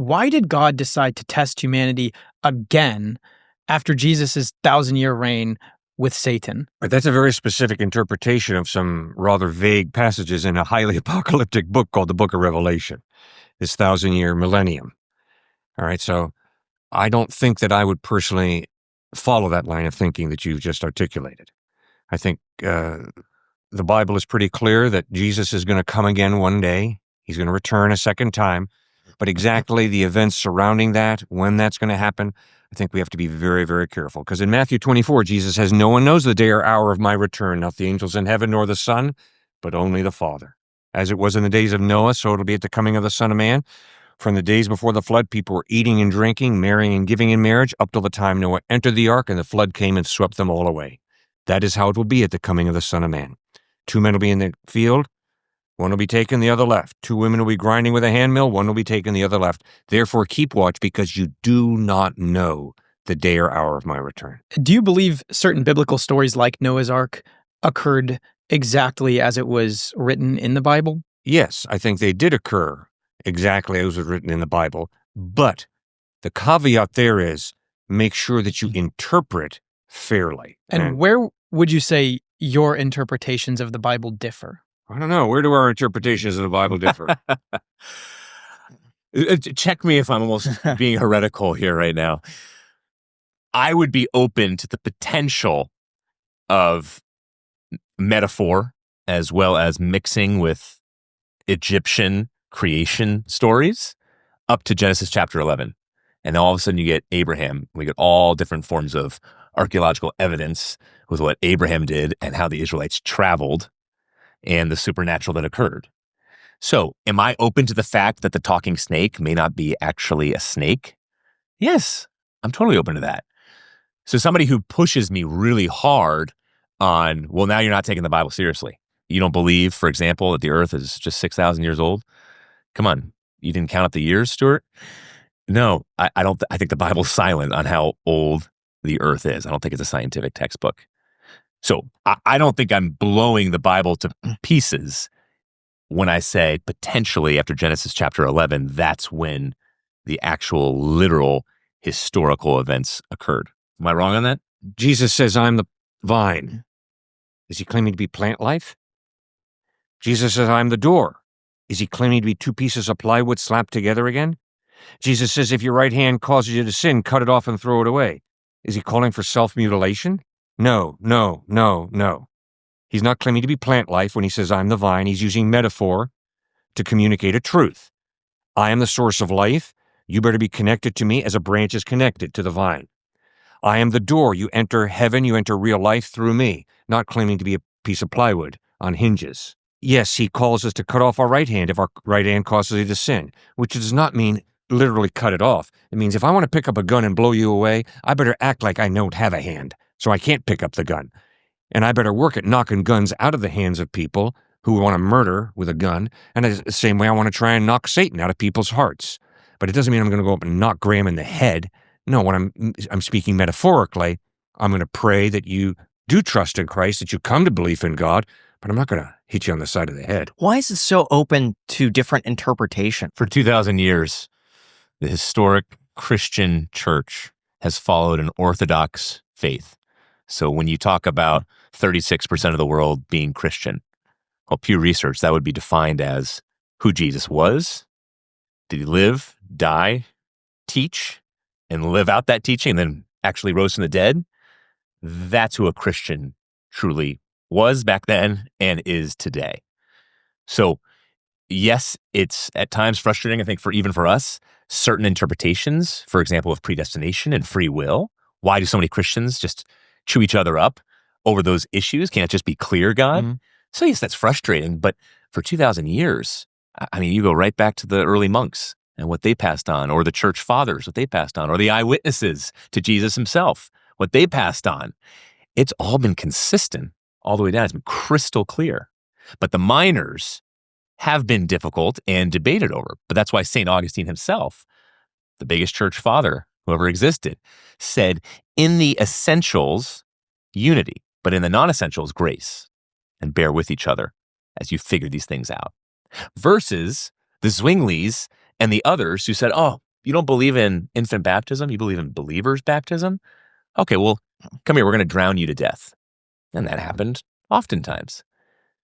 Why did God decide to test humanity again after Jesus' 1,000-year reign with Satan? But that's a very specific interpretation of some rather vague passages in a highly apocalyptic book called the Book of Revelation, this 1,000-year millennium. All right, so I don't think that I would personally follow that line of thinking that you've just articulated. I think the Bible is pretty clear that Jesus is going to come again one day. He's going to return a second time. But exactly the events surrounding that, when that's going to happen, I think we have to be very, very careful. Because in Matthew 24, Jesus says, "No one knows the day or hour of my return, not the angels in heaven nor the Son, but only the Father. As it was in the days of Noah, so it'll be at the coming of the Son of Man. From the days before the flood, people were eating and drinking, marrying and giving in marriage, up till the time Noah entered the ark, and the flood came and swept them all away. That is how it will be at the coming of the Son of Man. 2 men will be in the field, one will be taken, the other left. 2 women will be grinding with a handmill, one will be taken, the other left. Therefore keep watch, because you do not know the day or hour of my return." Do you believe certain biblical stories like Noah's Ark occurred exactly as it was written in the Bible? Yes, I think they did occur exactly as was written in the Bible, but the caveat there is make sure that you interpret fairly. And where would you say your interpretations of the Bible differ? I don't know. Where do our interpretations of the Bible differ? Check me if I'm almost being heretical here right now. I would be open to the potential of metaphor as well as mixing with Egyptian creation stories up to Genesis chapter 11. And then all of a sudden you get Abraham. We get all different forms of archaeological evidence with what Abraham did and how the Israelites traveled and the supernatural that occurred. So, am I open to the fact that the talking snake may not be actually a snake? Yes, I'm totally open to that. So somebody who pushes me really hard on, well, now you're not taking the Bible seriously. You don't believe, for example, that the earth is just 6,000 years old? Come on, you didn't count up the years, Stuart? No, I don't. I think the Bible's silent on how old the earth is. I don't think it's a scientific textbook. So I don't think I'm blowing the Bible to pieces when I say potentially after Genesis chapter 11, that's when the actual literal historical events occurred. Am I wrong on that? Jesus says, "I'm the vine." Is he claiming to be plant life? Jesus says, "I'm the door." Is he claiming to be 2 pieces of plywood slapped together again? Jesus says, "If your right hand causes you to sin, cut it off and throw it away." Is he calling for self-mutilation? No, no, no, no. He's not claiming to be plant life when he says, "I'm the vine." He's using metaphor to communicate a truth. I am the source of life. You better be connected to me as a branch is connected to the vine. I am the door. You enter heaven, you enter real life through me, not claiming to be a piece of plywood on hinges. Yes, he calls us to cut off our right hand if our right hand causes you to sin, which does not mean literally cut it off. It means if I want to pick up a gun and blow you away, I better act like I don't have a hand, so I can't pick up the gun. And I better work at knocking guns out of the hands of people who want to murder with a gun, and the same way I want to try and knock Satan out of people's hearts. But it doesn't mean I'm going to go up and knock Graham in the head. No, when I'm speaking metaphorically, I'm going to pray that you do trust in Christ, that you come to belief in God, but I'm not going to hit you on the side of the head. Why is it so open to different interpretation? For 2,000 years, the historic Christian church has followed an orthodox faith. So when you talk about 36% of the world being Christian, well, Pew Research, that would be defined as who Jesus was. Did he live, die, teach, and live out that teaching, and then actually rose from the dead? That's who a Christian truly was back then and is today. So yes, it's at times frustrating, I think, even for us, certain interpretations, for example, of predestination and free will. Why do so many Christians just chew each other up over those issues? Can't it just be clear, God? Mm-hmm. So yes, that's frustrating. But for 2,000 years, I mean, you go right back to the early monks and what they passed on, or the church fathers, what they passed on, or the eyewitnesses to Jesus himself, what they passed on. It's all been consistent all the way down. It's been crystal clear. But the minors have been difficult and debated over. But that's why St. Augustine himself, the biggest church father who ever existed, said, in the essentials, unity, but in the non-essentials, grace, and bear with each other as you figure these things out. Versus the Zwinglies and the others who said, oh, you don't believe in infant baptism? You believe in believers' baptism? Okay, well, come here. We're going to drown you to death. And that happened oftentimes.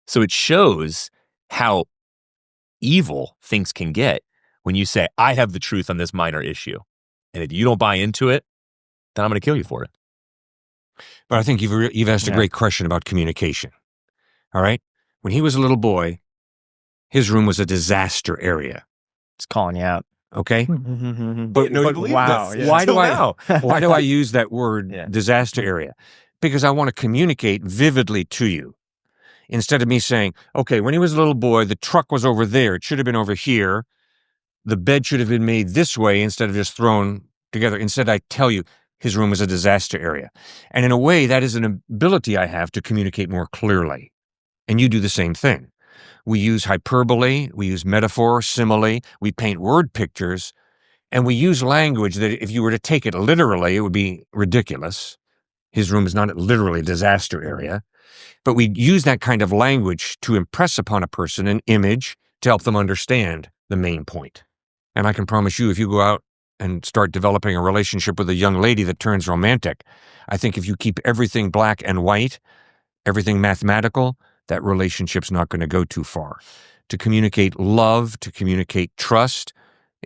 So it shows how evil things can get when you say, I have the truth on this minor issue. And if you don't buy into it, then I'm going to kill you for it. But I think you've asked a Yeah. great question about communication. All right? When he was a little boy, his room was a disaster area. It's calling you out. Okay? But no, you believe wow. this. Yeah. Why do Until I now. why do I use that word Yeah. disaster area? Because I want to communicate vividly to you. Instead of me saying, okay, when he was a little boy, the truck was over there. It should have been over here. The bed should have been made this way instead of just thrown together. Instead, I tell you, his room was a disaster area. And in a way, that is an ability I have to communicate more clearly. And you do the same thing. We use hyperbole, we use metaphor, simile, we paint word pictures, and we use language that if you were to take it literally, it would be ridiculous. His room is not literally a disaster area. But we use that kind of language to impress upon a person an image to help them understand the main point. And I can promise you, if you go out and start developing a relationship with a young lady that turns romantic, I think if you keep everything black and white, everything mathematical, that relationship's not going to go too far. To communicate love, to communicate trust,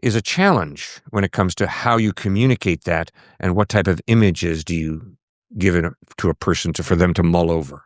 is a challenge when it comes to how you communicate that and what type of images do you give it to a person for them to mull over.